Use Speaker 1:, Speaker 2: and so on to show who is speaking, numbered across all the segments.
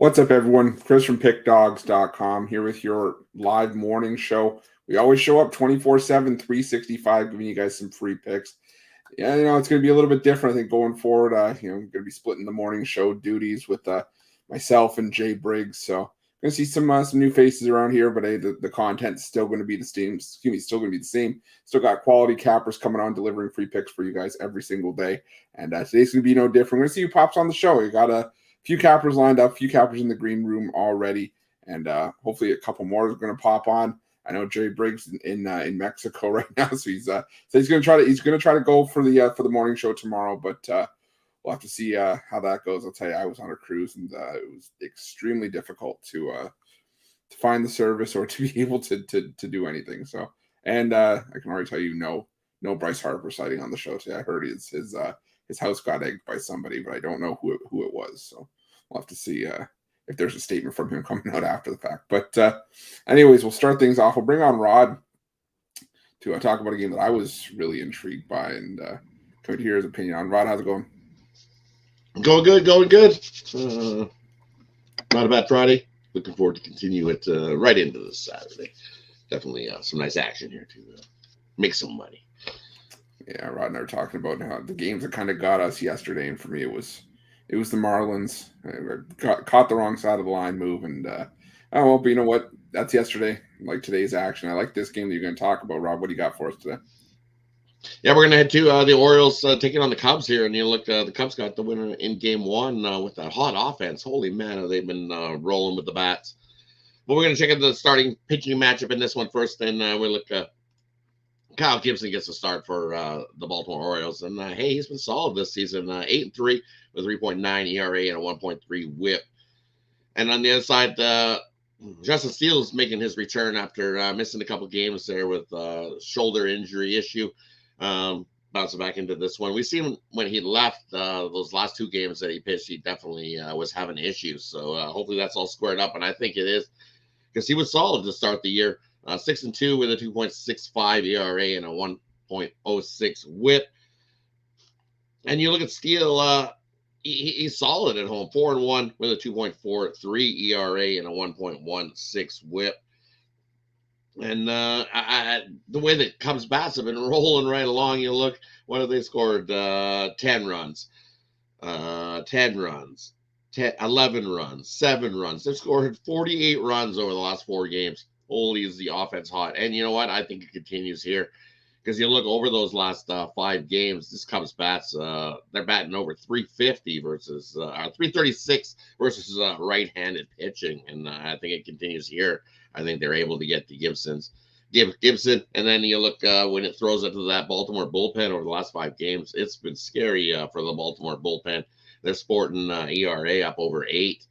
Speaker 1: What's up, everyone? Chris from PickDogs.com here with your live morning show. We always show up 24/7, 365, giving you guys some free picks. Yeah, it's going to be a little bit different, I think, going forward. I'm going to be splitting the morning show duties with myself and Jay Briggs. So going to see some new faces around here, but hey, the content's still going to be the same. Excuse me, still going to be the same. Still got quality cappers coming on, delivering free picks for you guys every single day. And today's going to be no different. We're going to see who pops on the show. We got a few cappers lined up, a few cappers in the green room already, and hopefully a couple more are going to pop on. I know Jay Briggs in Mexico right now, so he's going to try to go for the morning show tomorrow, but we'll have to see how that goes. I'll tell you, I was on a cruise and it was extremely difficult to find the service or to be able to do anything. So, and I can already tell you, no Bryce Harper sighting on the show today. I heard his house got egged by somebody, but I don't know who it was. So we'll have to see if there's a statement from him coming out after the fact. But anyways, we'll start things off. We'll bring on Rod to talk about a game that I was really intrigued by and could hear his opinion on. Rod, how's it going?
Speaker 2: Going good. Not a bad Friday. Looking forward to continue it right into this Saturday. Definitely some nice action here to make some money.
Speaker 1: Yeah, Rod and I were talking about how the games that kind of got us yesterday, and for me it was the Marlins. I caught the wrong side of the line move, and but you know what? That's yesterday. I like today's action. I like this game that you're going to talk about, Rob. What do you got for us today?
Speaker 2: Yeah, we're going to head to the Orioles taking on the Cubs here, and you look, the Cubs got the winner in Game 1 with that hot offense. Holy man, they've been rolling with the bats. But we're going to check out the starting pitching matchup in this one first, and we look. Kyle Gibson gets a start for the Baltimore Orioles, and hey, he's been solid this season. 8-3 with 3.9 ERA and a 1.3 WHIP. And on the other side, Justin Steele is making his return after missing a couple games there with shoulder injury issue. Bouncing back into this one. We've seen when he left those last two games that he pitched, he definitely was having issues. So hopefully that's all squared up, and I think it is because he was solid to start the year. 6-2 with a 2.65 ERA and a 1.06 WHIP. And you look at Steele, he's solid at home. 4-1 with a 2.43 ERA and a 1.16 WHIP. And the way that Cubs bats have been rolling right along, you look, what have they scored? 10 runs, 11 runs, 7 runs. They've scored 48 runs over the last 4 games. Holy, is the offense hot. And you know what? I think it continues here because you look over those last 5 games, this Cubs bats, they're batting over 350 versus 336 versus right-handed pitching. And I think it continues here. I think they're able to get the Gibson, and then you look when it throws it to that Baltimore bullpen over the last 5 games. It's been scary for the Baltimore bullpen. They're sporting ERA up over 8.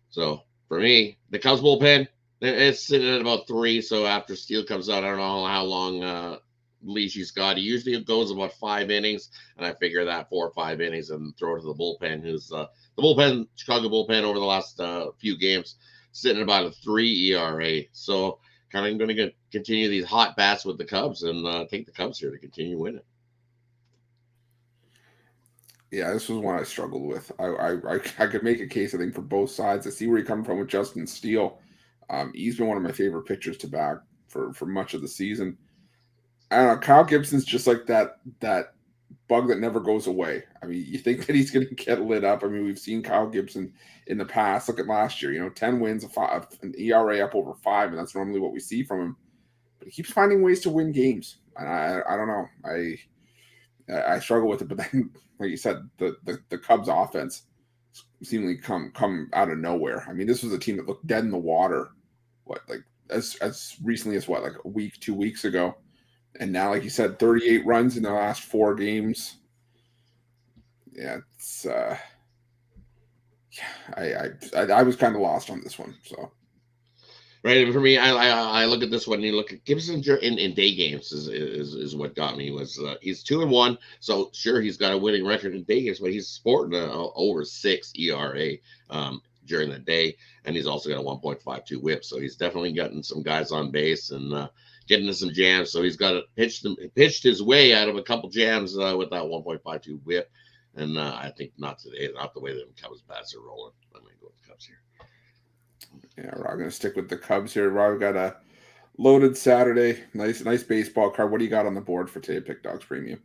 Speaker 2: So for me, the Cubs bullpen, it's sitting at about 3. So after Steele comes out, I don't know how long leash he's got. He usually goes about 5 innings, and I figure that 4 or 5 innings and throw it to the bullpen. Who's the bullpen, Chicago bullpen over the last few games, sitting at about a 3 ERA. So kind of going to continue these hot bats with the Cubs and take the Cubs here to continue winning.
Speaker 1: Yeah, this was one I struggled with. I could make a case, I think, for both sides. I see where you're coming from with Justin Steele. He's been one of my favorite pitchers to back for much of the season. I don't know. Kyle Gibson's just like that bug that never goes away. I mean, you think that he's going to get lit up. I mean, we've seen Kyle Gibson in the past. Look at last year, 10 wins, an ERA up over 5, and that's normally what we see from him. But he keeps finding ways to win games. And I don't know. I struggle with it. But then, like you said, the Cubs offense seemingly come out of nowhere. I mean, this was a team that looked dead in the water. As recently as like a week, 2 weeks ago. And now, like you said, 38 runs in the last 4 games. Yeah, it's I was kind of lost on this one. So,
Speaker 2: right, and for me, I look at this one. And you look at Gibson in day games is what got me. Was he's 2-1, so sure he's got a winning record in day games, but he's sporting over 6 ERA during the day, and he's also got a 1.52 WHIP. So he's definitely gotten some guys on base and getting into some jams. So he's got pitched his way out of a couple jams with that 1.52 WHIP. And I think not today, not the way the Cubs bats are rolling. I'm going to go with the Cubs here.
Speaker 1: Yeah, we're going to stick with the Cubs here. We've got a loaded Saturday. Nice baseball card. What do you got on the board for today, Pick Dogs Premium?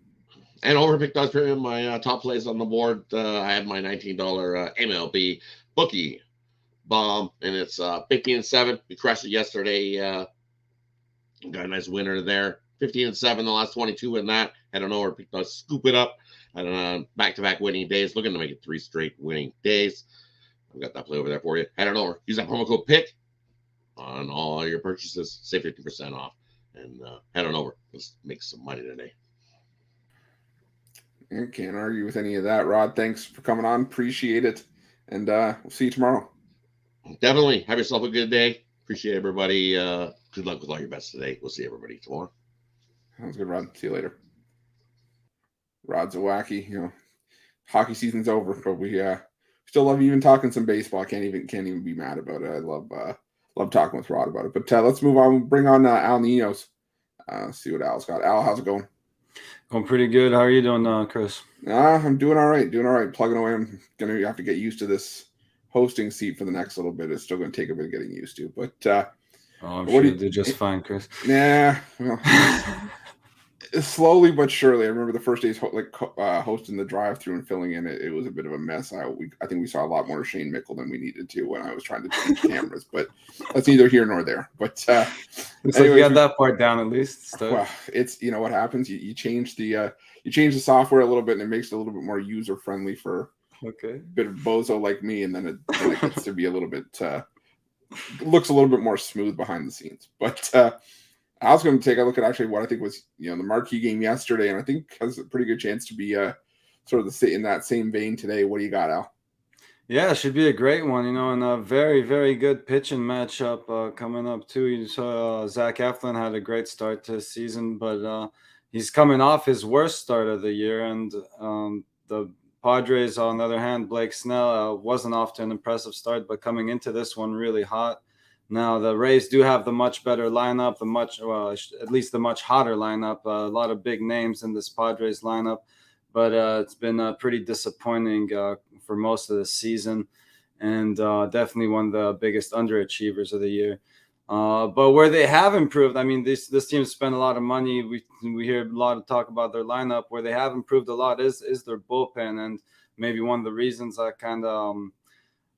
Speaker 2: And over Pick Dogs Premium, my top plays on the board. I have my $19 MLB bookie bomb, and it's 15-7. We crushed it yesterday. Got a nice winner there. 15-7 the last 22 in that. I don't know where Pick Dogs scoop it up. I don't know, back-to-back winning days. Looking to make it 3 straight winning days. I've got that play over there for you. Head on over. Use that promo code PICK on all your purchases. Save 50% off. And head on over. Let's make some money today.
Speaker 1: I can't argue with any of that, Rod. Thanks for coming on. Appreciate it. And we'll see you tomorrow.
Speaker 2: Definitely. Have yourself a good day. Appreciate everybody. Good luck with all your bets today. We'll see everybody tomorrow.
Speaker 1: Sounds good, Rod. See you later. Rod's a wacky. Hockey season's over, but we still love even talking some baseball. I can't even be mad about it. I love talking with Rod about it. But let's move on. Bring on Al Ninos. See what Al's got. Al, how's it going?
Speaker 3: Going pretty good. How are you doing, Chris?
Speaker 1: I'm doing all right. Plugging away. I'm gonna have to get used to this hosting seat for the next little bit. It's still gonna take a bit of getting used to. But
Speaker 3: I'm sure you do just fine, Chris.
Speaker 1: Nah. Well, slowly but surely. I remember the first days hosting the drive-through and filling in. It was a bit of a mess. I think we saw a lot more Shane Mickle than we needed to when I was trying to change cameras. But that's neither here nor there. But
Speaker 3: looks like we got that part down at least.
Speaker 1: Well, it's what happens. You change the software a little bit, and it makes it a little bit more user friendly for a bit of bozo like me, and then it gets to be a little bit looks a little bit more smooth behind the scenes. But I was going to take a look at actually what I think was the marquee game yesterday, and I think has a pretty good chance to be sort of in that same vein today. What do you got, Al?
Speaker 3: Yeah, it should be a great one, and a very, very good pitching matchup coming up too. You saw Zach Eflin had a great start to the season, but he's coming off his worst start of the year, and the Padres, on the other hand, Blake Snell wasn't off to an impressive start, but coming into this one really hot. Now, the Rays do have the much better lineup, at least the much hotter lineup. A lot of big names in this Padres lineup, but it's been pretty disappointing for most of the season, and definitely one of the biggest underachievers of the year. But where they have improved, I mean, this team spent a lot of money. We hear a lot of talk about their lineup. Where they have improved a lot is their bullpen, and maybe one of the reasons I kind of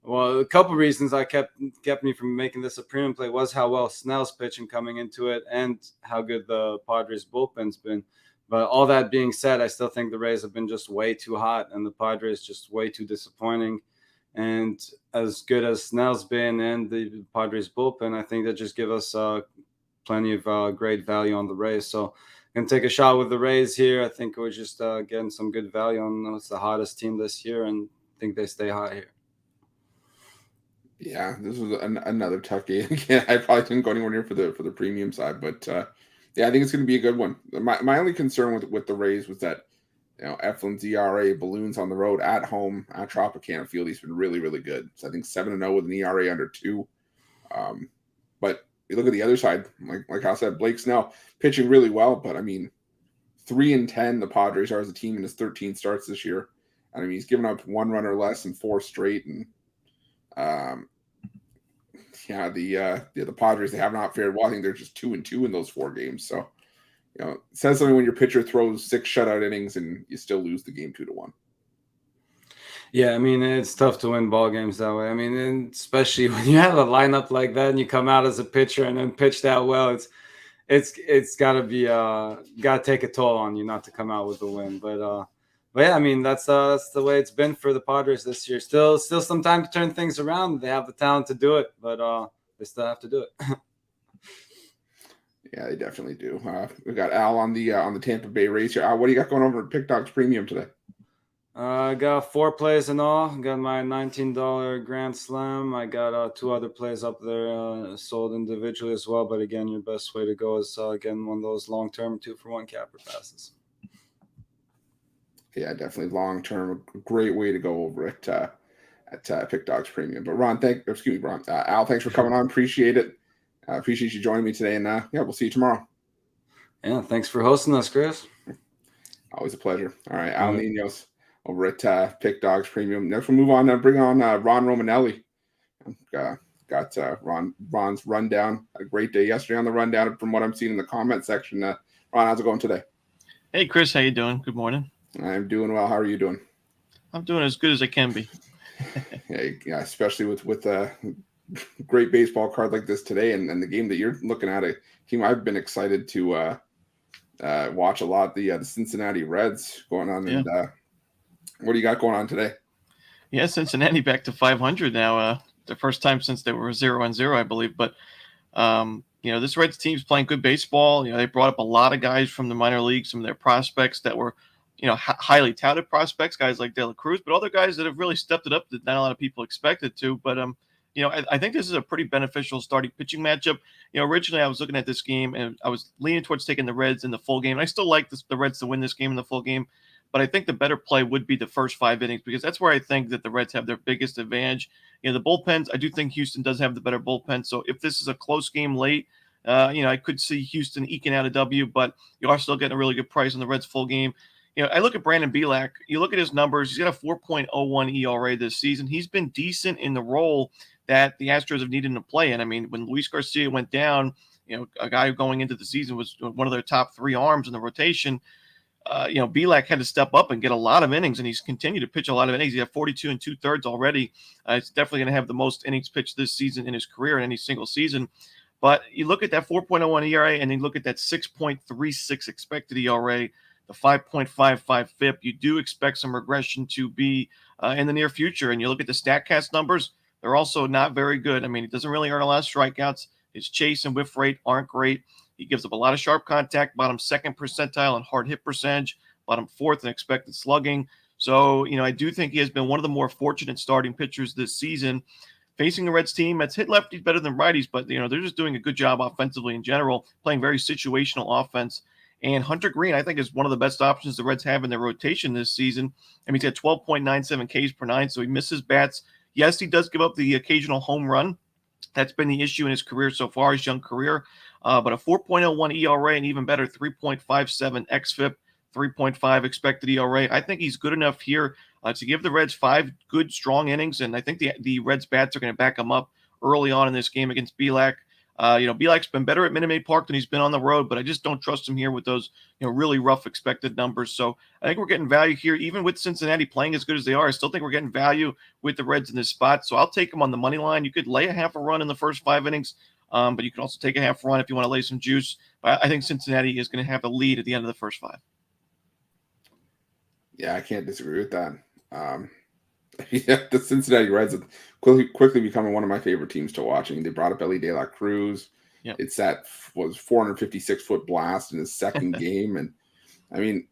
Speaker 3: a couple of reasons I kept me from making this a premium play was how well Snell's pitching coming into it and how good the Padres bullpen's been. But all that being said, I still think the Rays have been just way too hot and the Padres just way too disappointing. And as good as Snell's been and the Padres bullpen, I think that just give us plenty of great value on the Rays. So I'm going to take a shot with the Rays here. I think we're just getting some good value on them. It's the hottest team this year, and I think they stay hot here.
Speaker 1: Yeah, this was another tough game. Again, I probably didn't go anywhere near for the premium side, but yeah, I think it's going to be a good one. My only concern with the Rays was that Eflin's ERA balloons on the road at home at Tropicana Field. He's been really, really good. So I think 7-0 with an ERA under 2. But you look at the other side, like I said, Blake Snell pitching really well, but I mean, 3-10 the Padres are as a team in his 13 starts this year. And I mean, he's given up 1 run or less in 4 straight, and the Padres, they have not fared well. I think they're just 2-2 in those 4 games. So, it says something when your pitcher throws 6 shutout innings and you still lose the game 2-1.
Speaker 3: Yeah, I mean, it's tough to win ball games that way. I mean, and especially when you have a lineup like that and you come out as a pitcher and then pitch that well, it's got to be got to take a toll on you not to come out with the win. But yeah, I mean, that's the way it's been for the Padres this year. Still some time to turn things around. They have the talent to do it, but they still have to do it.
Speaker 1: Yeah, they definitely do. We got Al on the Tampa Bay Rays here. Al, what do you got going over at Pick Dogs Premium today?
Speaker 3: I got 4 plays in all. Got my $19 Grand Slam. I got 2 other plays up there sold individually as well. But again, your best way to go is getting one of those long-term 2-for-1 capper passes.
Speaker 1: Yeah, definitely long-term. Great way to go over it at Pick Dogs Premium. But Al, thanks for coming on. Appreciate it. Appreciate you joining me today. And yeah, we'll see you tomorrow.
Speaker 3: Yeah, thanks for hosting us, Chris.
Speaker 1: Always a pleasure. All right, Al Ninos. over at Pick Dogs Premium. Next, we'll move on and bring on Ron Romanelli. Got Ron's rundown. A great day yesterday on the rundown from what I'm seeing in the comment section. Ron, how's it going today?
Speaker 4: Hey, Chris, how you doing? Good morning.
Speaker 1: I'm doing well. How are you doing?
Speaker 4: I'm doing as good as I can be.
Speaker 1: Yeah, especially with a great baseball card like this today, and the game that you're looking at, a team I've been excited to watch a lot. The Cincinnati Reds going on,
Speaker 4: Yeah.
Speaker 1: and what do you got going on today?
Speaker 4: Yeah, Cincinnati back to 500 now. The first time since they were 0-0, I believe. But this Reds team's playing good baseball. They brought up a lot of guys from the minor leagues, some of their prospects that were highly touted prospects, guys like De La Cruz, but other guys that have really stepped it up that not a lot of people expected to. But I think this is a pretty beneficial starting pitching matchup. Originally I was looking at this game and I was leaning towards taking the Reds in the full game. And I still like the Reds to win this game in the full game, but I think the better play would be the first 5 innings, because that's where I think that the Reds have their biggest advantage. The bullpens, I do think Houston does have the better bullpen. So if this is a close game late, I could see Houston eking out a W, but you are still getting a really good price on the Reds full game. I look at Brandon Bielak. You look at his numbers. He's got a 4.01 ERA this season. He's been decent in the role that the Astros have needed to play in. I mean, when Luis Garcia went down, a guy going into the season was one of their top 3 arms in the rotation. Bielak had to step up and get a lot of innings, and he's continued to pitch a lot of innings. He had 42 2/3 already. He's definitely going to have the most innings pitched this season in his career in any single season. But you look at that 4.01 ERA, and then look at that 6.36 expected ERA, the 5.55 FIP. You do expect some regression to be in the near future. And you look at the StatCast numbers, they're also not very good. I mean, he doesn't really earn a lot of strikeouts. His chase and whiff rate aren't great. He gives up a lot of sharp contact, bottom 2nd percentile in hard hit percentage, bottom 4th in expected slugging. So, I do think he has been one of the more fortunate starting pitchers this season. Facing the Reds team that's hit lefties better than righties, but, they're just doing a good job offensively in general, playing very situational offense. And Hunter Green, I think, is one of the best options the Reds have in their rotation this season. I mean, he's got 12.97 Ks per 9, so he misses bats. Yes, he does give up the occasional home run. That's been the issue in his career so far, his young career. But a 4.01 ERA and even better 3.57 xFIP, 3.5 expected ERA. I think he's good enough here to give the Reds 5 good, strong innings, and I think the Reds bats are going to back him up early on in this game against Bielak. Bielak's been better at Minute Maid Park than he's been on the road, but I just don't trust him here with those, really rough expected numbers. So I think we're getting value here, even with Cincinnati playing as good as they are. I still think we're getting value with the Reds in this spot. So I'll take them on the money line. You could lay a half a run in the first 5 innings, but you can also take a half run if you want to lay some juice. But I think Cincinnati is going to have the lead at the end of the first 5.
Speaker 1: Yeah, I can't disagree with that. The Cincinnati Reds are quickly becoming one of my favorite teams to watch. They brought up Ellie De La Cruz.
Speaker 4: Yep.
Speaker 1: It's that was 456-foot blast in his second game. And I mean,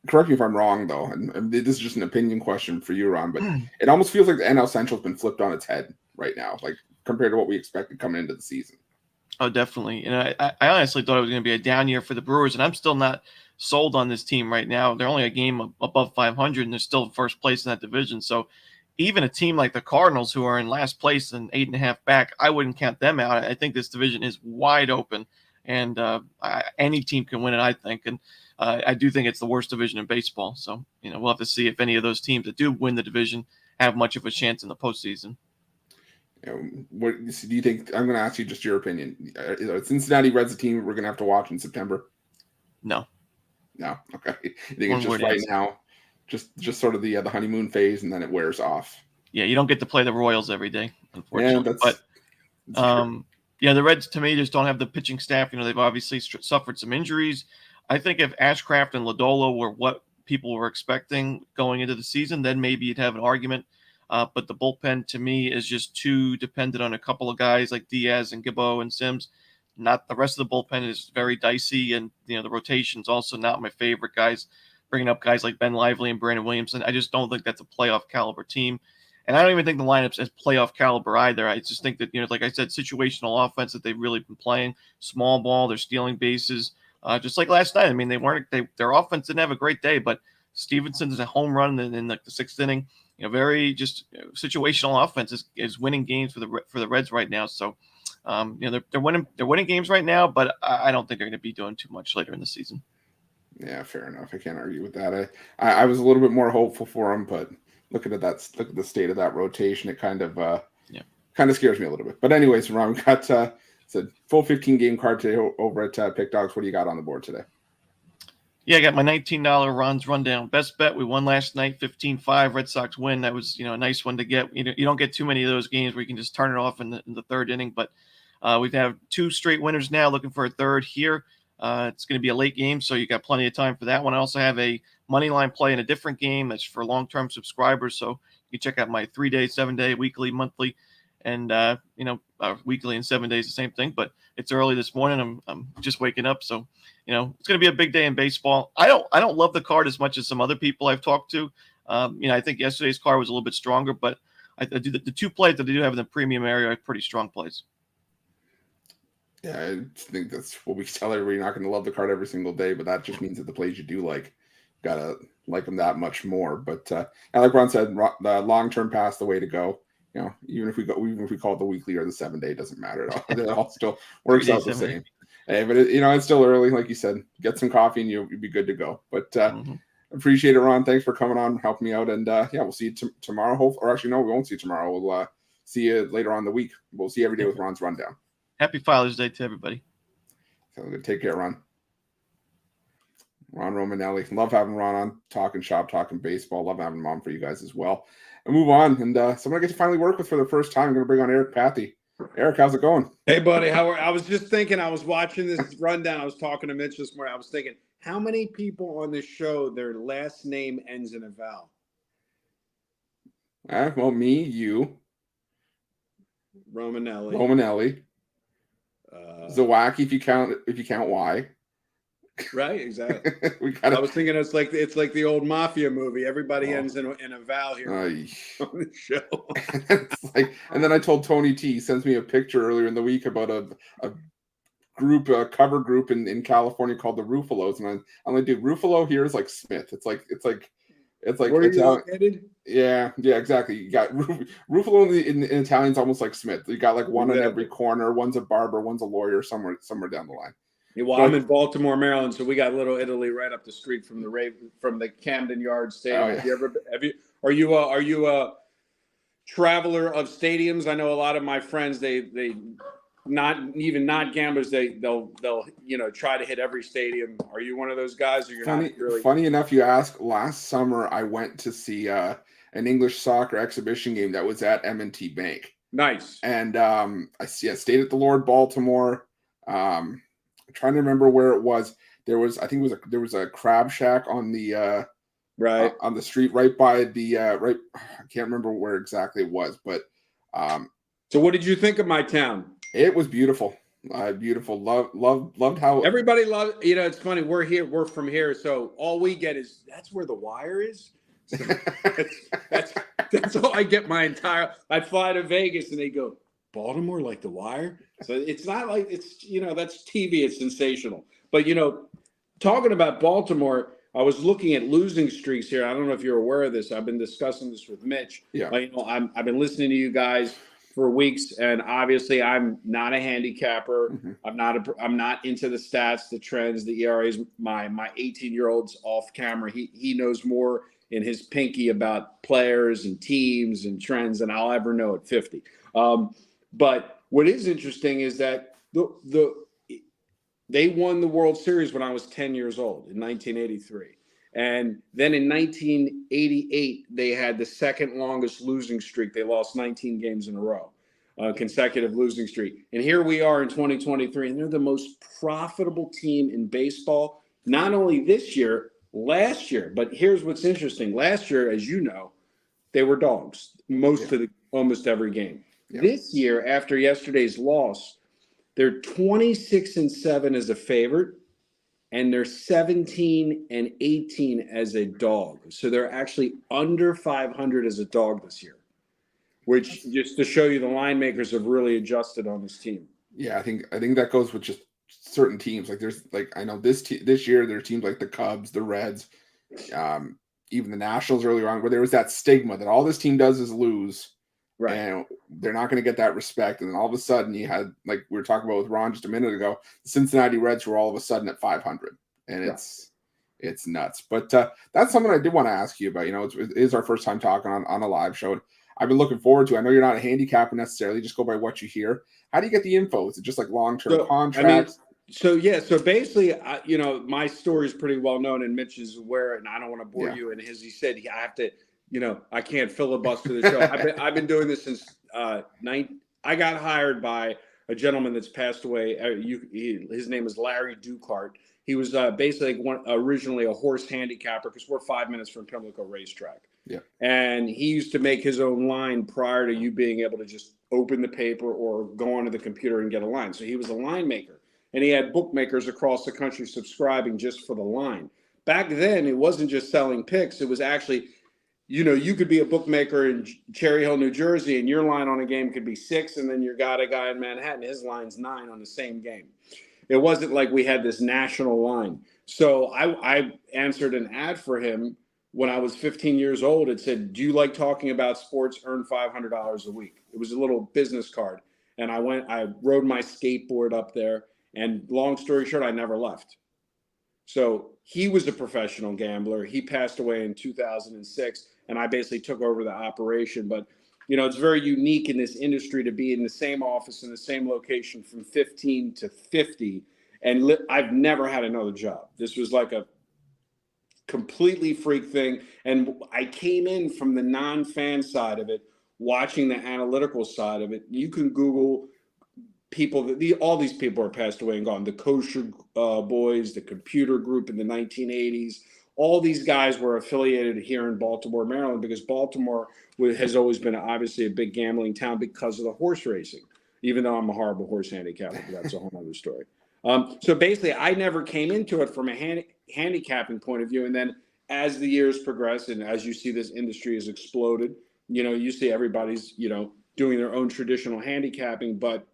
Speaker 1: correct me if I'm wrong, though, and this is just an opinion question for you, Ron, but it almost feels like the NL Central has been flipped on its head right now, like compared to what we expected coming into the season.
Speaker 4: Oh, definitely. And I honestly thought it was going to be a down year for the Brewers, and I'm still not sold on this team right now. They're only a game above 500, and they're still first place in that division. So even a team like the Cardinals, who are in last place and 8.5 back, I wouldn't count them out. I think this division is wide open, and any team can win it, I think. And I do think it's the worst division in baseball. So, we'll have to see if any of those teams that do win the division have much of a chance in the postseason.
Speaker 1: What do you think? I'm going to ask you just your opinion. Cincinnati Reds a team we're going to have to watch in September?
Speaker 4: No.
Speaker 1: Okay. I think it's just right now, just sort of the honeymoon phase, and then it wears off. Yeah,
Speaker 4: you don't get to play the Royals every day, unfortunately.
Speaker 1: Yeah,
Speaker 4: but the Reds to me just don't have the pitching staff. They've obviously suffered some injuries. I think if Ashcraft and Lodolo were what people were expecting going into the season, then maybe you'd have an argument. But the bullpen to me is just too dependent on a couple of guys like Diaz and Gibbo and Sims. Not the rest of the bullpen is very dicey, and the rotation's also not my favorite guys. Bringing up guys like Ben Lively and Brandon Williamson, I just don't think that's a playoff caliber team, and I don't even think the lineup's as playoff caliber either. I just think that like I said, situational offense that they've really been playing, small ball, they're stealing bases, just like last night. I mean, their offense didn't have a great day, but Stevenson's a home run in like the 6th inning. Very just situational offense is winning games for the Reds right now. So. They're winning games right now, but I don't think they're going to be doing too much later in the season.
Speaker 1: Yeah, fair enough. I can't argue with that. I was a little bit more hopeful for him, but look at the state of that rotation. It kind of scares me a little bit. But anyways, Ron, we got it's a full 15 game card today over at Pick Dogs. What do you got on the board today?
Speaker 4: Yeah, I got my $19 Ron's rundown. Best bet, we won last night, 15-5. Red Sox win. That was, a nice one to get. You don't get too many of those games where you can just turn it off in the third inning. But we've had 2 straight winners now, looking for a third here. It's going to be a late game, so you got plenty of time for that one. I also have a money line play in a different game that's for long-term subscribers. So you can check out my 3-day, 7-day, weekly, monthly, and weekly and 7 days, the same thing. But it's early this morning. I'm just waking up, so it's going to be a big day in baseball. I don't love the card as much as some other people I've talked to. I think yesterday's card was a little bit stronger, but I do the 2 plays that I do have in the premium area are pretty strong plays.
Speaker 1: Yeah, I think that's what we tell everybody. You're not going to love the card every single day, but that just means that the plays you do like, gotta like them that much more. But like Ron said, the long-term pass the way to go. Even if we call it the weekly or the 7-day, it doesn't matter at all. It all still works out the same. Hey, but it's still early, like you said. Get some coffee and you'll be good to go. But appreciate it, Ron. Thanks for coming on, helping me out, and we'll see you tomorrow. Or actually, no, we won't see you tomorrow. We'll see you later on in the week. We'll see you every day with Ron's rundown.
Speaker 4: Happy Father's Day to everybody.
Speaker 1: So good. Take care, Ron. Ron Romanelli. Love having Ron on, talking shop, talking baseball. Love having him on for you guys as well. And move on, and someone I get to finally work with for the first time. I'm going to bring on Eric Pathy. Eric, how's it going?
Speaker 5: Hey, buddy. I was just thinking, I was watching this rundown. I was talking to Mitch this morning. I was thinking, how many people on this show, their last name ends in a vowel?
Speaker 1: Well, me, you,
Speaker 5: Romanelli.
Speaker 1: Zawacki, if you count Y.
Speaker 5: Right, exactly.
Speaker 1: I
Speaker 5: was thinking it's like the old mafia movie. Everybody ends in a vowel here on the show.
Speaker 1: And then I told Tony T. He sends me a picture earlier in the week about a group, a cover group in California called the Rufalos, and I'm like, dude, Ruffalo here is like Smith. It's like
Speaker 5: Where are you located?
Speaker 1: Yeah, exactly. You got Ruffalo in Italian's almost like Smith. You got like one on every corner. One's a barber, one's a lawyer, somewhere down the line.
Speaker 5: Yeah, well, I'm in Baltimore, Maryland, so we got Little Italy right up the street from the Camden Yards Stadium.
Speaker 1: Oh, yeah.
Speaker 5: Are you a traveler of stadiums? I know a lot of my friends, they not gamblers, they'll try to hit every stadium. Are you one of those guys, or you're not really?
Speaker 1: Funny enough, you ask. Last summer, I went to see an English soccer exhibition game that was at M&T Bank.
Speaker 5: Nice.
Speaker 1: And I stayed at the Lord Baltimore. I'm trying to remember where it was. There was a crab shack on the
Speaker 5: right
Speaker 1: on the street right by the right. I can't remember where exactly it was, but
Speaker 5: so what did you think of my town?
Speaker 1: It was beautiful. Beautiful. Loved how
Speaker 5: everybody loved. It's funny. We're from here, so all we get is that's where the Wire is. So that's all I get my entire. I fly to Vegas and they go, Baltimore like the Wire. So it's not like it's that's TV. It's sensational. But talking about Baltimore, I was looking at losing streaks here. I don't know if you're aware of this. I've been discussing this with Mitch.
Speaker 1: Yeah.
Speaker 5: I've been listening to you guys for weeks, and obviously I'm not a handicapper.
Speaker 1: Mm-hmm.
Speaker 5: I'm not into the stats, the trends, the ERAs. My 18-year-old's off camera. He knows more in his pinky about players and teams and trends than I'll ever know at 50. But what is interesting is that they won the World Series when I was 10 years old in 1983. And then in 1988, they had the second longest losing streak. They lost 19 games in a row, consecutive losing streak. And here we are in 2023, and they're the most profitable team in baseball, not only this year, last year. But here's what's interesting. Last year, as you know, they were dogs almost every game. Yeah. This year, after yesterday's loss, they're 26-7 as a favorite, and they're 17-18 as a dog. So they're actually under 500 as a dog this year, which just to show you the line makers have really adjusted on this team.
Speaker 1: Yeah, I think that goes with just certain teams. Like there's I know this year there are teams like the Cubs, the Reds, even the Nationals earlier on, where there was that stigma that all this team does is lose. Right. And they're not going to get that respect. And then all of a sudden you had, like we were talking about with Ron just a minute ago, the Cincinnati Reds were all of a sudden at 500. And It's nuts. But that's something I did want to ask you about. It is our first time talking on a live show. And I've been looking forward to it. I know you're not a handicapper necessarily, just go by what you hear. How do you get the info? Is it just like long-term contracts?
Speaker 5: So basically, my story is pretty well known, and Mitch is aware, and I don't want to bore you. And he said, I have to, I can't filibuster the show. I've been doing this since I got hired by a gentleman that's passed away. His name is Larry Ducart. He was basically originally a horse handicapper, because we're 5 minutes from Pimlico Racetrack.
Speaker 1: Yeah.
Speaker 5: And he used to make his own line prior to you being able to just open the paper or go onto the computer and get a line. So he was a line maker, and he had bookmakers across the country subscribing just for the line. Back then, it wasn't just selling picks. It was actually, you could be a bookmaker in Cherry Hill, New Jersey, and your line on a game could be 6, and then you got a guy in Manhattan, his line's 9 on the same game. It wasn't like we had this national line. So I answered an ad for him when I was 15 years old. It said, "Do you like talking about sports? Earn $500 a week." It was a little business card. And I rode my skateboard up there, and long story short, I never left. So he was a professional gambler. He passed away in 2006, and I basically took over the operation. But, it's very unique in this industry to be in the same office, in the same location from 15 to 50. And I've never had another job. This was like a completely freak thing. And I came in from the non-fan side of it, watching the analytical side of it. You can Google people all these people are passed away and gone. The Kosher Boys, the Computer Group in the 1980s. All these guys were affiliated here in Baltimore, Maryland, because Baltimore has always been obviously a big gambling town because of the horse racing, even though I'm a horrible horse handicapper, but that's a whole other story. So basically, I never came into it from a handicapping point of view. And then as the years progress, and as you see this industry has exploded, you see everybody's, doing their own traditional handicapping, but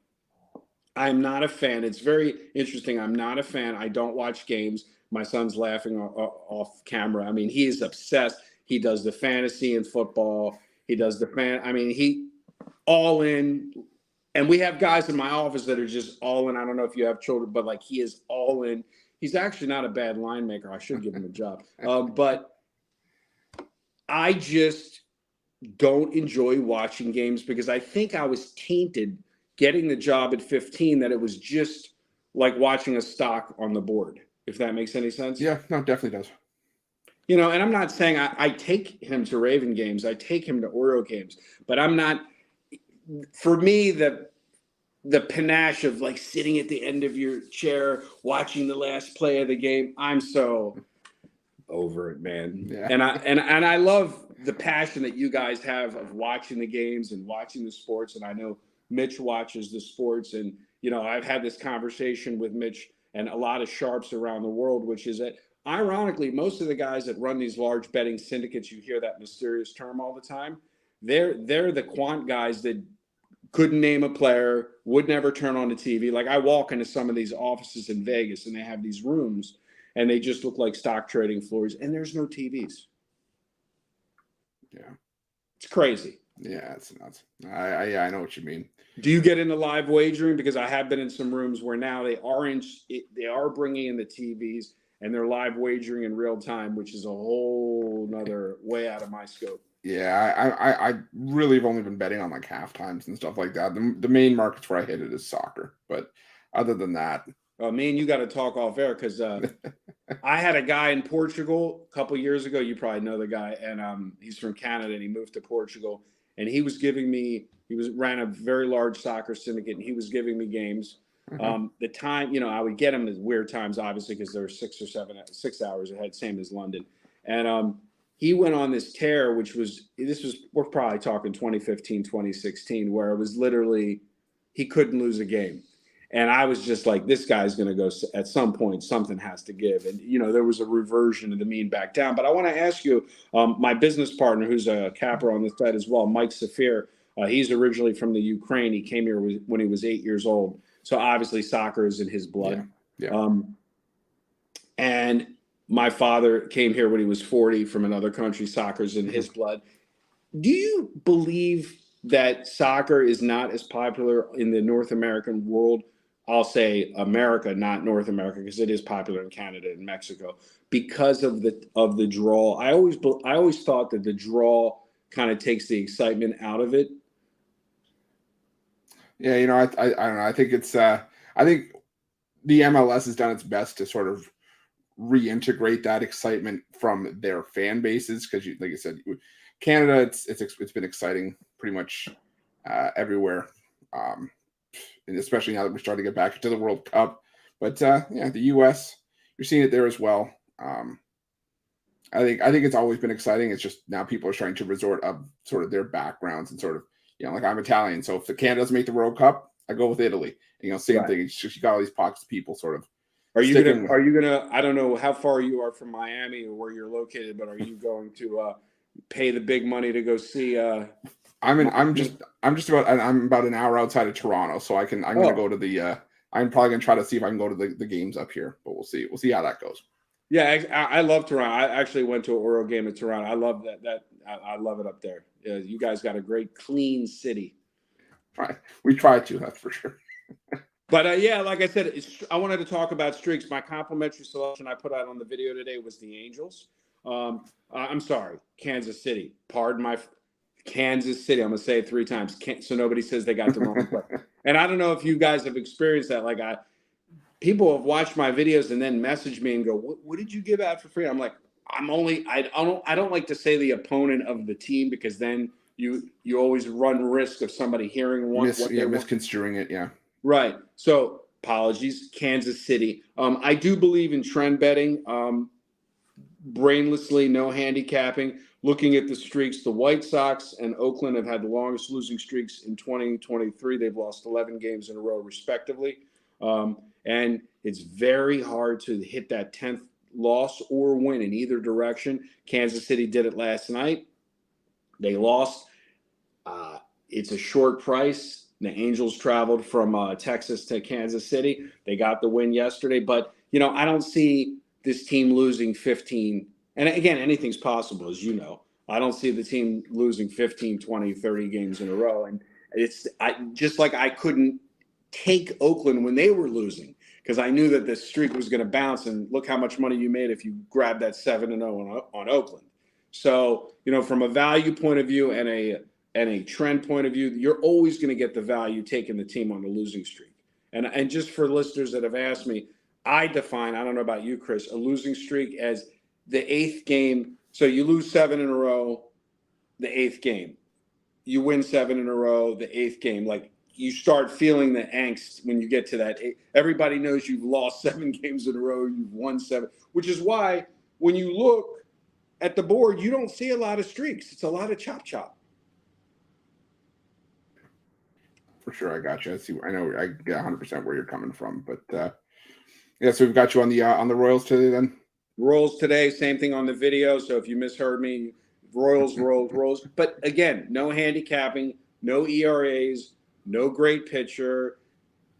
Speaker 5: I'm not a fan. It's very interesting. I'm not a fan. I don't watch games. My son's laughing off camera. I mean, he is obsessed. He does the fantasy in football. He does he all in. And we have guys in my office that are just all in. I don't know if you have children, but he is all in. He's actually not a bad line maker. I should give him a job. But I just don't enjoy watching games, because I think I was tainted getting the job at 15, that it was just like watching a stock on the board, if that makes any sense.
Speaker 1: Yeah, no, it definitely does.
Speaker 5: And I'm not saying I take him to Raven games. I take him to Oriole games, but I'm not, for me, the panache of sitting at the end of your chair, watching the last play of the game. I'm so over it, man.
Speaker 1: Yeah.
Speaker 5: And I love the passion that you guys have of watching the games and watching the sports. And I know Mitch watches the sports, and I've had this conversation with Mitch and a lot of sharps around the world, which is that ironically, most of the guys that run these large betting syndicates, you hear that mysterious term all the time. They're the quant guys that couldn't name a player, would never turn on the TV. I walk into some of these offices in Vegas, and they have these rooms, and they just look like stock trading floors, and there's no TVs.
Speaker 1: Yeah,
Speaker 5: it's crazy.
Speaker 1: Yeah, it's nuts. I know what you mean.
Speaker 5: Do you get into live wagering? Because I have been in some rooms where now they are bringing in the TVs, and they're live wagering in real time, which is a whole nother way out of my scope.
Speaker 1: Yeah, I really have only been betting on half times and stuff like that. The main markets where I hit it is soccer, but other than that,
Speaker 5: me and you got to talk off air, because I had a guy in Portugal a couple years ago. You probably know the guy, and he's from Canada, and he moved to Portugal, and he was giving me. Ran a very large soccer syndicate, and he was giving me games.
Speaker 1: mm-hmm.
Speaker 5: The time, I would get him at weird times, obviously, because they're 6 hours ahead, same as London, and he went on this tear, we're probably talking 2015, 2016, where it was literally, he couldn't lose a game. And I was just like, this guy's going to go at some point, something has to give. And, there was a reversion of the mean back down. But I want to ask you, my business partner, who's a capper on this side as well, Mike Safir, he's originally from the Ukraine. He came here when he was 8 years old. So obviously soccer is in his blood.
Speaker 1: Yeah.
Speaker 5: And my father came here when he was 40 from another country. Soccer's in his blood. Do you believe that soccer is not as popular in the North American world I'll say America, not North America, because it is popular in Canada and Mexico because of the draw. I always thought that the draw kind of takes the excitement out of it.
Speaker 1: Yeah, I don't know. I think I think the MLS has done its best to sort of reintegrate that excitement from their fan bases because, like you said, Canada, it's been exciting pretty much everywhere, and especially now that we're starting to get back into the World Cup. But yeah, the U.S., you're seeing it there as well. I think it's always been exciting. It's just now people are starting to resort of sort of their backgrounds and sort of, like I'm Italian, so if the Canada doesn't make the World Cup, I go with Italy. Same
Speaker 5: Right.
Speaker 1: thing. It's just you got all these pockets of people sort of.
Speaker 5: Are you gonna? I don't know how far you are from Miami or where you're located, but are you going to pay the big money to go see?
Speaker 1: I'm about an hour outside of Toronto, so I'm gonna go to the. I'm probably gonna try to see if I can go to the games up here, but we'll see. We'll see how that goes.
Speaker 5: Yeah, I love Toronto. I actually went to an Oriole game in Toronto. I love that. I love it up there. You guys got a great, clean city.
Speaker 1: Right, we try to. That's for sure.
Speaker 5: But yeah, like I said, I wanted to talk about streaks. My complimentary selection I put out on the video today was the Angels. I'm sorry, Kansas City. Pardon my Kansas City. I'm gonna say it 3 times, so nobody says they got the wrong play. And I don't know if you guys have experienced that. Like people have watched my videos and then message me and go, "What did you give out for free?" I'm like, I don't like to say the opponent of the team because then you always run risk of somebody hearing
Speaker 1: misconstruing it. Yeah.
Speaker 5: Right. So apologies, Kansas City. I do believe in trend betting. Brainlessly, no handicapping. Looking at the streaks, the White Sox and Oakland have had the longest losing streaks in 2023. They've lost 11 games in a row, respectively. And it's very hard to hit that 10th loss or win in either direction. Kansas City did it last night. They lost. It's a short price. The Angels traveled from Texas to Kansas City. They got the win yesterday. But, I don't see this team losing 15. And again, anything's possible, as you know. I don't see the team losing 15, 20, 30 games in a row. And just like I couldn't take Oakland when they were losing because I knew that the streak was going to bounce. And look how much money you made if you grabbed that 7-0 on Oakland. So, from a value point of view and a trend point of view, you're always going to get the value taking the team on the losing streak. And just for listeners that have asked me, I don't know about you, Chris, a losing streak as the 8th game. So you lose 7 in a row, the 8th game. You win 7 in a row, the 8th game. Like you start feeling the angst when you get to that. Everybody knows you've lost 7 games in a row, you've won 7, which is why when you look at the board, you don't see a lot of streaks. It's a lot of chop.
Speaker 1: For sure, I got you. I know I get 100% where you're coming from, but yeah. So we've got you on the Royals today, then.
Speaker 5: Royals today, same thing on the video. So if you misheard me, Royals. But again, no handicapping, no ERAs, no great pitcher.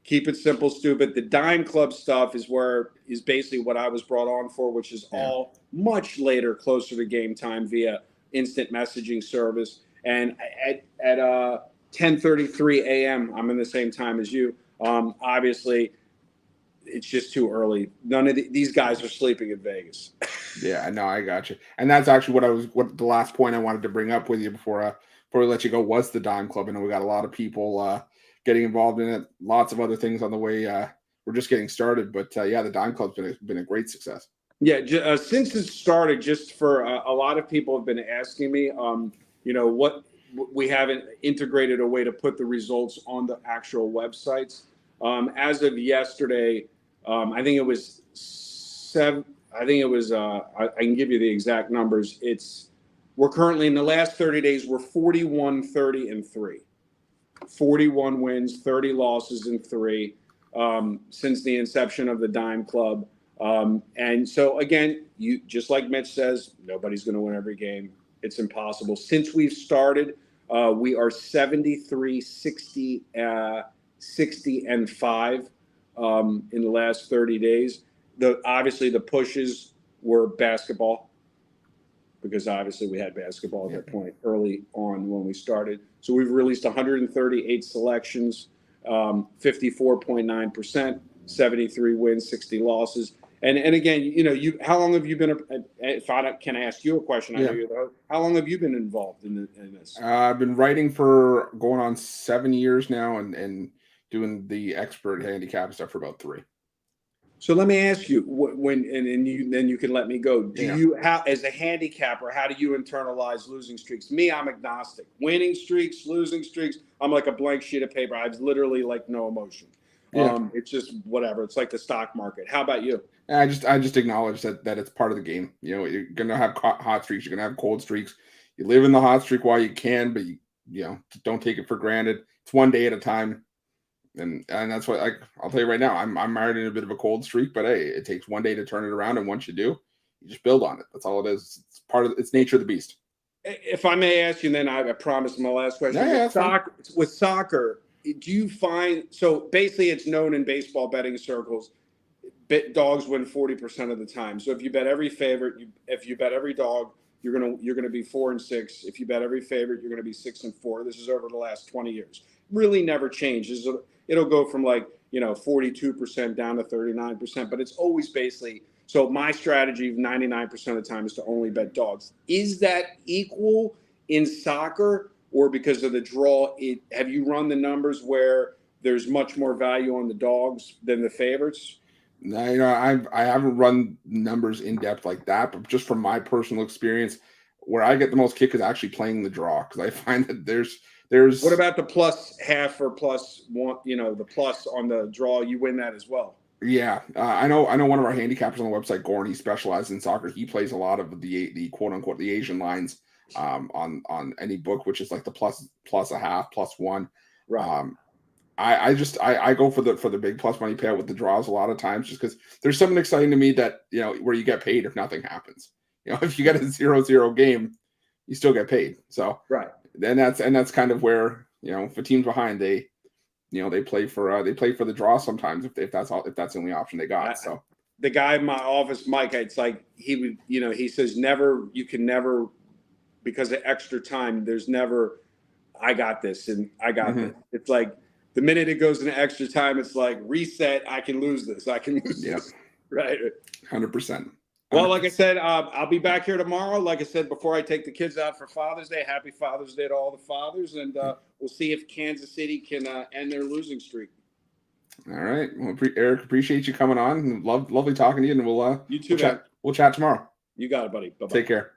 Speaker 5: Keep it simple, stupid. The Dime Club stuff is basically what I was brought on for, which is all much later, closer to game time via instant messaging service. And at 10:33 a.m., I'm in the same time as you. Obviously, it's just too early. None of these guys are sleeping in Vegas.
Speaker 1: Yeah, no, I got you. And that's actually what the last point I wanted to bring up with you before we let you go was the Dime Club. I know we got a lot of people getting involved in it. Lots of other things on the way. We're just getting started, but yeah, the Dime Club's been a great success.
Speaker 5: Yeah, since it started, just for a lot of people have been asking me, what we haven't integrated a way to put the results on the actual websites. As of yesterday, I think it was 7. I think it was. I can give you the exact numbers. We're currently in the last 30 days. We're 41, 30, and 3. 41 wins, 30 losses, and 3 since the inception of the Dime Club. And so again, you just like Mitch says, nobody's going to win every game. It's impossible. Since we've started, we are 73, 60, 60, and 5 in the last 30 days. Obviously, the pushes were basketball because obviously we had basketball at that point early on when we started. So we've released 138 selections. 54.9%, 73 wins, 60 losses. And again, how long have you been? If I can ask you a question, I know you're the host. How long have you been involved in this?
Speaker 1: I've been writing for going on 7 years now, and doing the expert handicap stuff for about 3.
Speaker 5: So let me ask you, then you can let me go. As a handicapper, how do you internalize losing streaks? Me, I'm agnostic. Winning streaks, losing streaks, I'm like a blank sheet of paper. I've literally like no emotion. It's just whatever. It's like the stock market. How about you?
Speaker 1: I just acknowledge that it's part of the game. You're gonna have hot streaks. You're gonna have cold streaks. You live in the hot streak while you can, but you don't take it for granted. It's one day at a time, and that's what I'll tell you right now. I'm married in a bit of a cold streak, but hey, it takes one day to turn it around, and once you do, you just build on it. That's all it is. It's nature of the beast.
Speaker 5: If I may ask you, then I promise my last question. With soccer, do you find so basically it's known in baseball betting circles? Dogs win 40% of the time. So if you bet every favorite, if you bet every dog, you're gonna be 4-6. If you bet every favorite, you're gonna be 6-4. This is over the last 20 years. Really never changes. It'll go from 42% down to 39%, but it's always basically. So my strategy 99% of the time is to only bet dogs. Is that equal in soccer, or because of the draw? Have you run the numbers where there's much more value on the dogs than the favorites?
Speaker 1: No, I haven't run numbers in depth like that, but just from my personal experience, where I get the most kick is actually playing the draw, because I find that there's.
Speaker 5: What about the plus half or plus one? The plus on the draw, you win that as well.
Speaker 1: Yeah, I know one of our handicappers on the website, Gorn. He specializes in soccer. He plays a lot of the quote unquote the Asian lines on any book, which is like the plus a half, plus one.
Speaker 5: Right.
Speaker 1: I go for the big plus money payout with the draws a lot of times, just because there's something exciting to me that where you get paid if nothing happens. If you get a 0-0 game, you still get paid. So
Speaker 5: right.
Speaker 1: Then that's kind of where if a team's behind, they play for the draw sometimes if that's the only option they got. So
Speaker 5: the guy in my office, Mike, it's like he would he says you can never because of extra time. There's never I got this and I got this. It's like. The minute it goes into extra time, it's like reset. I can lose this. I can lose this. Right.
Speaker 1: 100%.
Speaker 5: Well, like I said, I'll be back here tomorrow. Like I said, before I take the kids out for Father's Day, happy Father's Day to all the fathers. And we'll see if Kansas City can end their losing streak.
Speaker 1: All right. Well, Eric, appreciate you coming on. Lovely talking to you. And
Speaker 5: you too,
Speaker 1: we'll chat tomorrow.
Speaker 5: You got it, buddy. Bye-bye.
Speaker 1: Take care.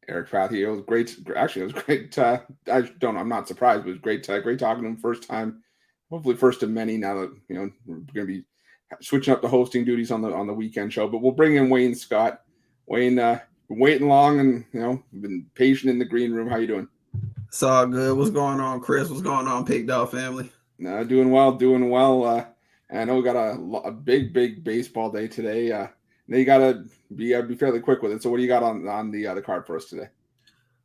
Speaker 1: Eric Fathy, it was great. Actually, it was great. I'm not surprised, but it was great. Great talking to him first time. Hopefully, first of many. Now that we're going to be switching up the hosting duties on the weekend show, but we'll bring in Wayne Scott. Wayne, been waiting long, and been patient in the green room. How you doing?
Speaker 6: It's all good. What's going on, Chris? What's going on, Pig Dog family?
Speaker 1: Doing well. I know we got a big baseball day today. Now you gotta be fairly quick with it. So what do you got on the card for us today?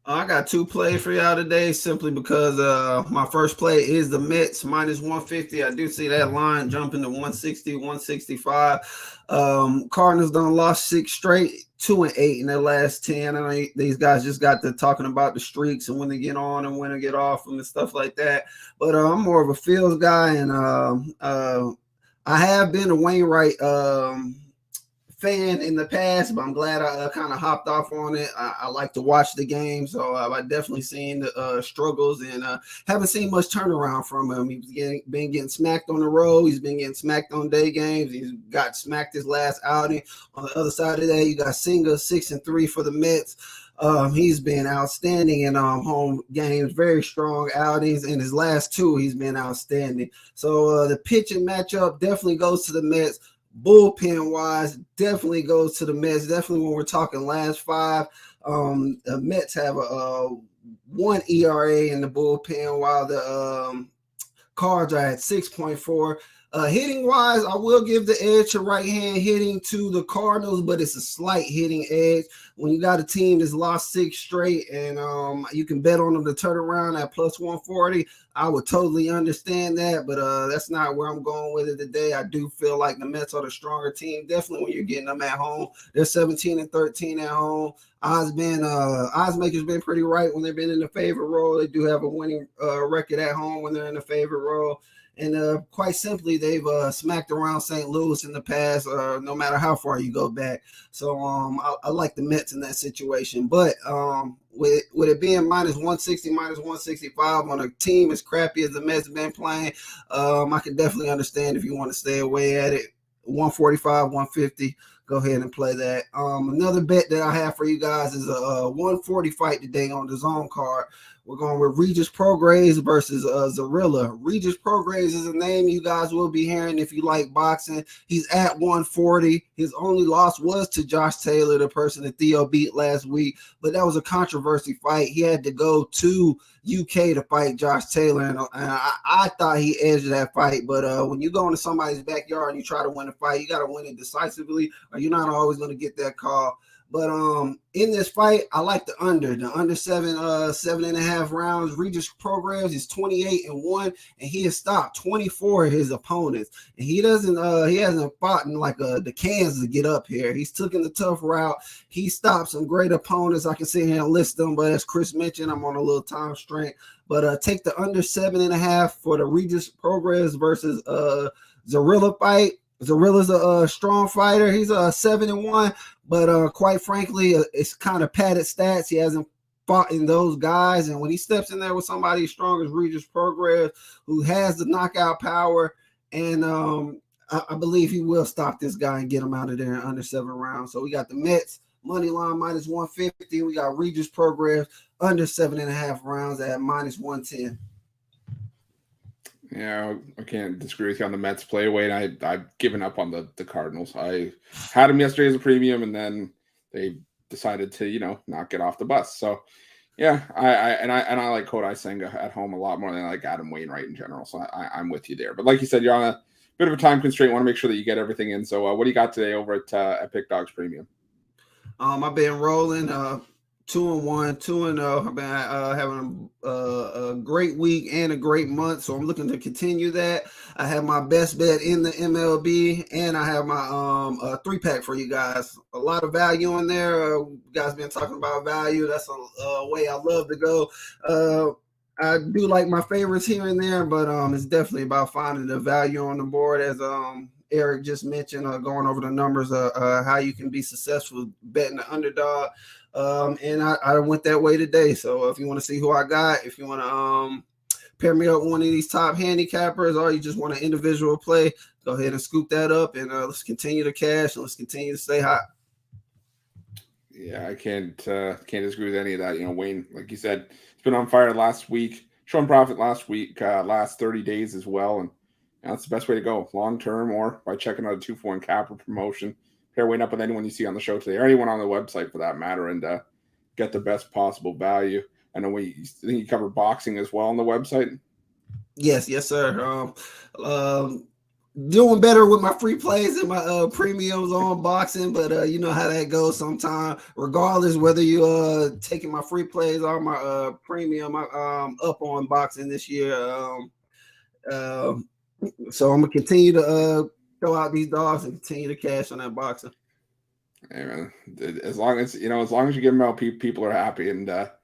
Speaker 6: I got 2 plays for y'all today, simply because my first play is the Mets minus 150. I do see that line jumping to 160, 165. Cardinals done lost 6 straight, 2-8 in their last 10. I know these guys just got to talking about the streaks and when they get on and when they get off them and stuff like that. But I'm more of a feels guy, and I have been a Wainwright fan in the past, but I'm glad I kind of hopped off on it. I like to watch the game, so I've definitely seen the struggles, and haven't seen much turnaround from him. He's been getting smacked on the road. He's been getting smacked on day games. He's got smacked his last outing. On the other side of that, you got Singer 6-3 for the Mets. He's been outstanding in home games, very strong outings. In his last 2, he's been outstanding. So the pitching matchup definitely goes to the Mets. Bullpen wise, definitely goes to the Mets. Definitely when we're talking last 5, the Mets have a 1 ERA in the bullpen, while the Cards are at 6.4. Hitting wise, I will give the edge to right hand hitting to the Cardinals, but it's a slight hitting edge. When you got a team that's lost 6 straight and you can bet on them to turn around at plus 140, I would totally understand that, but that's not where I'm going with it today. I do feel like the Mets are the stronger team, definitely when you're getting them at home. They're 17-13 at home. Oddsmakers been pretty right when they've been in the favorite role. They do have a winning record at home when they're in the favorite role. And quite simply, they've smacked around St. Louis in the past, no matter how far you go back. So I like the Mets in that situation. But with it being minus 160, minus 165 on a team as crappy as the Mets have been playing, I can definitely understand if you want to stay away at it. 145, 150. Go ahead and play that. Another bet that I have for you guys is a 140 fight today on the zone card. We're going with Regis Prograis versus Zarilla. Regis Prograis is a name you guys will be hearing if you like boxing. He's at 140. His only loss was to Josh Taylor, the person that Theo beat last week, but that was a controversy fight. He had to go to UK to fight Josh Taylor, and I thought he edged that fight, but when you go into somebody's backyard and you try to win a fight, you got to win it decisively, or you're not always going to get that call. But in this fight, I like the under 7.5 rounds. Regis Prograis is 28-1, and he has stopped 24 of his opponents. And he hasn't fought in like the Kansas to get up here. He's taken the tough route. He stopped some great opponents. I can sit here and list them, but as Chris mentioned, I'm on a little time strain. But take the under 7.5 for the Regis Prograis versus Zarilla fight. Zarilla's a strong fighter. He's 7-1, but quite frankly, it's kind of padded stats. He hasn't fought in those guys, and when he steps in there with somebody as strong as Regis Prograis, who has the knockout power, and I believe he will stop this guy and get him out of there in under 7 rounds. So we got the Mets money line minus 150. We got Regis Prograis under 7.5 rounds at minus 110.
Speaker 1: Yeah, I can't disagree with you on the Mets play away. And I've given up on the Cardinals. I had them yesterday as a premium, and then they decided to, not get off the bus. So, yeah, I like Kodai Senga at home a lot more than I like Adam Wainwright in general. So I'm with you there. But like you said, you're on a bit of a time constraint. Want to make sure that you get everything in. So, what do you got today over at Pick Dogs Premium?
Speaker 6: I've been rolling 2-1, 2-0. I've been having a great week and a great month, so I'm looking to continue that. I have my best bet in the MLB, and I have my 3-pack for you guys. A lot of value in there. You guys been talking about value. That's a way I love to go. I do like my favorites here and there, but it's definitely about finding the value on the board, as Eric just mentioned, going over the numbers how you can be successful betting the underdog. And I went that way today. So if you want to see who I got, if you want to pair me up with one of these top handicappers, or you just want an individual play, go ahead and scoop that up, and let's continue to cash and let's continue to stay hot.
Speaker 1: Yeah, I can't disagree with any of that. Wayne, like you said, it's been on fire last week, showing profit last week, last 30 days as well, and that's the best way to go, long term, or by checking out a 2-for-1 capper promotion. Pair Wayne up with anyone you see on the show today, or anyone on the website for that matter, and get the best possible value. I know I think you cover boxing as well on the website.
Speaker 6: Yes, sir. Doing better with my free plays and my premiums on boxing, but you know how that goes sometimes. Regardless whether you taking my free plays or my premium, up on boxing this year. So I'm gonna continue to throw out these dogs and continue to cash on that boxing.
Speaker 1: Hey man, as long as you give them out, people are happy, and not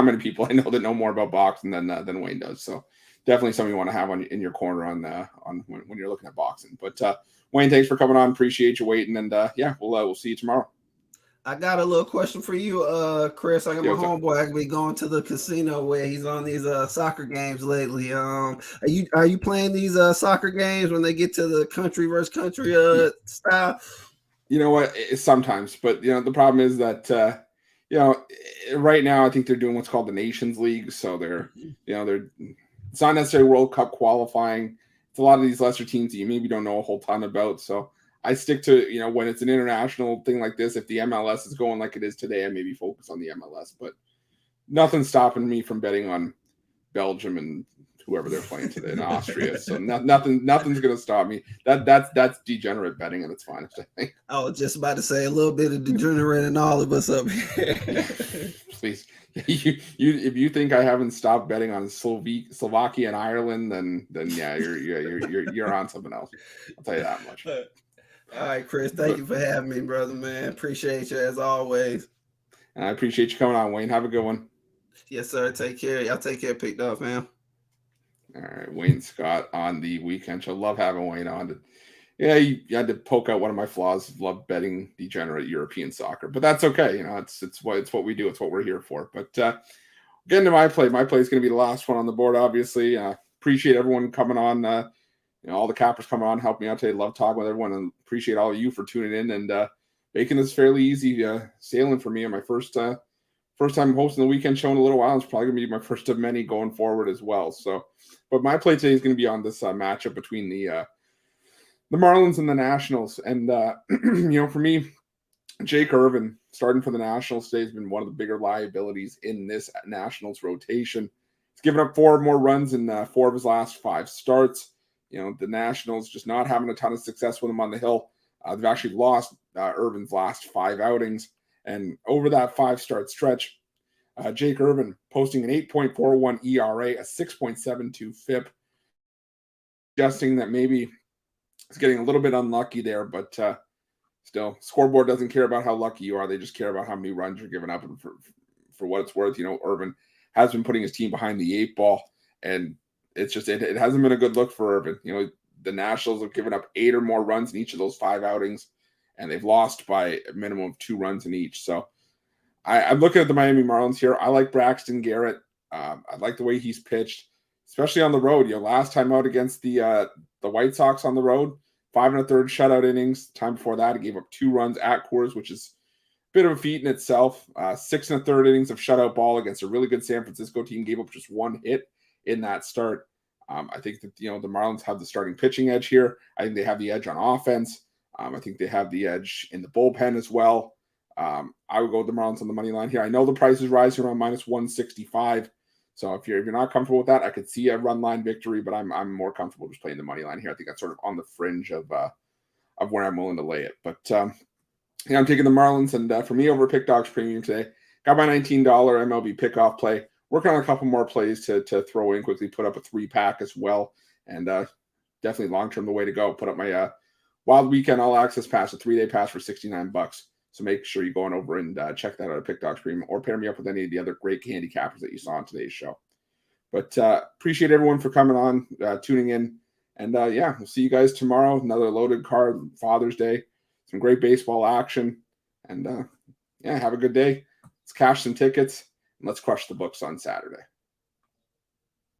Speaker 1: many people I know that know more about boxing than Wayne does. So definitely something you want to have in your corner on when you're looking at boxing. But Wayne, thanks for coming on. Appreciate you waiting, and we'll see you tomorrow.
Speaker 6: I got a little question for you, Chris. I got my homeboy. I can be going to the casino where he's on these soccer games lately. Are you playing these soccer games when they get to the country versus country style?
Speaker 1: You know what? Sometimes, but the problem is that right now I think they're doing what's called the Nations League. So they're it's not necessarily World Cup qualifying. It's a lot of these lesser teams that you maybe don't know a whole ton about. So I stick to, when it's an international thing like this, if the MLS is going like it is today, I maybe focus on the MLS, but nothing's stopping me from betting on Belgium and whoever they're playing today in Austria. So nothing's gonna stop me. That's degenerate betting, and it's fine. I think.
Speaker 6: I was just about to say a little bit of degenerate in all of us up here.
Speaker 1: Please, if you think I haven't stopped betting on Slovakia and Ireland, then yeah, you're on something else. I'll tell you that much.
Speaker 6: All right, Chris, thank you for having me, brother, man. Appreciate you as always.
Speaker 1: And I appreciate you coming on, Wayne. Have a good one.
Speaker 6: Yes, sir. Take care. Y'all take care. Picked up, fam.
Speaker 1: All right, Wayne Scott on the weekend show. Love having Wayne on. Yeah, you had to poke out one of my flaws. Love betting degenerate European soccer, but that's okay. You know, it's what we do. It's what we're here for. But getting to my play. My play is going to be the last one on the board. Obviously, appreciate everyone coming on. All the cappers coming on, help me out today. Love talking with everyone, and appreciate all of you for tuning in and making this fairly easy sailing for me. And my first time hosting the weekend show in a little while. It's probably going to be my first of many going forward as well. So, but my play today is going to be on this matchup between the Marlins and the Nationals. And, for me, Jake Irvin starting for the Nationals today has been one of the bigger liabilities in this Nationals rotation. He's given up 4 more runs in 4 of his last 5 starts. The Nationals just not having a ton of success with him on the hill. They've actually lost Irvin's last 5 outings. And over that 5-start stretch, Jake Irvin posting an 8.41 ERA, a 6.72 FIP, suggesting that maybe he's getting a little bit unlucky there, but still, scoreboard doesn't care about how lucky you are. They just care about how many runs you're giving up. And for what it's worth, Irvin has been putting his team behind the 8 ball, and it's just it hasn't been a good look for Irvin. The Nationals have given up 8 or more runs in each of those 5 outings, and they've lost by a minimum of 2 runs in each. So I'm looking at the Miami Marlins here. I like Braxton Garrett. I like the way he's pitched, especially on the road. Last time out against the White Sox on the road, 5 1/3 shutout innings. Time before that, he gave up 2 runs at Coors, which is a bit of a feat in itself. 6 1/3 innings of shutout ball against a really good San Francisco team. Gave up just 1 hit in that start. I think that the Marlins have the starting pitching edge here. I think they have the edge on offense. I think they have the edge in the bullpen as well. I would go with the Marlins on the money line here. I know the price is rising around -165. So if you're not comfortable with that, I could see a run line victory, but I'm more comfortable just playing the money line here. I think that's sort of on the fringe of where I'm willing to lay it. But I'm taking the Marlins, and for me over Pick Dogs Premium today, got my $19 MLB pickoff play. Working on a couple more plays to throw in quickly, put up a 3-pack as well, and definitely long-term the way to go. Put up my Wild Weekend All Access Pass, a 3-day pass for $69. So make sure you go on over and check that out at Pick Dogs Premium, or pair me up with any of the other great handicappers that you saw on today's show. But appreciate everyone for coming on, tuning in, and we'll see you guys tomorrow. Another loaded card, Father's Day, some great baseball action, and have a good day. Let's cash some tickets, and let's crush the books on Saturday.